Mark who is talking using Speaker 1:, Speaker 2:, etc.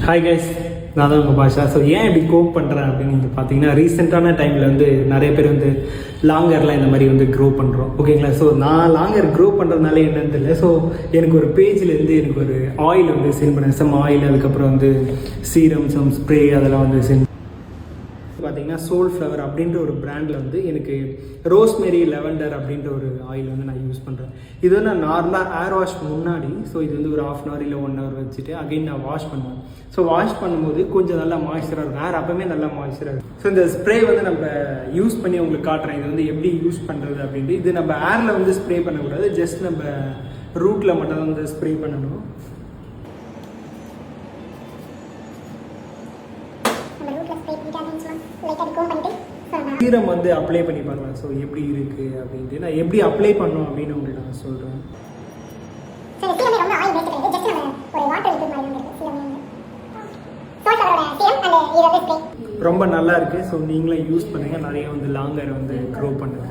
Speaker 1: Hi guys, நான் தான் உங்கள் பாஷா. ஸோ ஏன் இப்படி கோப் பண்ணுறேன் அப்படின்னு நீங்கள் பார்த்தீங்கன்னா, ரீசெண்டான டைமில் வந்து நிறைய பேர் வந்து லாங்கர்லாம் இந்த மாதிரி வந்து க்ரோ பண்ணுறோம், ஓகேங்களா. ஸோ நான் லாங்கர் க்ரோ பண்ணுறதுனால என்னன்னு தெரியல. ஸோ எனக்கு ஒரு பேஜ்லேருந்து எனக்கு ஒரு ஆயில் வந்து சென்ட் பண்ணேன், சம் ஆயில், அதுக்கப்புறம் வந்து சீரம், சம் ஸ்ப்ரே, அதெல்லாம் வந்து சென்ட் பார்த்தீங்கன்னா சோல் ஃப்ளவர் அப்படின்ற ஒரு பிராண்டில் வந்து எனக்கு ரோஸ்மெரி லெவண்டர் அப்படின்ற ஒரு ஆயில் வந்து நான் யூஸ் பண்ணுறேன். இது வந்து நான் நார்மலாக ஏர் வாஷ் முன்னாடி, ஸோ இது வந்து ஒரு 1/2 hour இல்லை 1 hour வச்சுட்டு அகைன் நான் வாஷ் பண்ணுவேன். ஸோ வாஷ் பண்ணும்போது கொஞ்சம் நல்லா மாய்ஸ்சராக இருக்கும், ஏர் அப்போவுமே நல்லா மாய்ஸ்சராக இருக்கும். ஸோ இந்த ஸ்ப்ரே வந்து நம்ம யூஸ் பண்ணி உங்களுக்கு காட்டுறேன், இது வந்து எப்படி யூஸ் பண்ணுறது அப்படின்ட்டு. இது நம்ம ஏரில் வந்து ஸ்ப்ரே பண்ணக்கூடாது, ஜஸ்ட் நம்ம ரூட்டில் மட்டும் தான் வந்து ஸ்ப்ரே பண்ணணும். சீரம் வந்து அப்ளை பண்ணி பார்க்கலாம், ஸோ எப்படி இருக்குது அப்படின்ட்டு. நான் எப்படி அப்ளை பண்ணோம் அப்படின்னு உங்களுக்கு நான் சொல்கிறேன். ரொம்ப நல்லா இருக்குது. ஸோ நீங்களும் யூஸ் பண்ணுங்கள், நிறைய வந்து லாங்கரை வந்து க்ரோ பண்ணுங்கள்.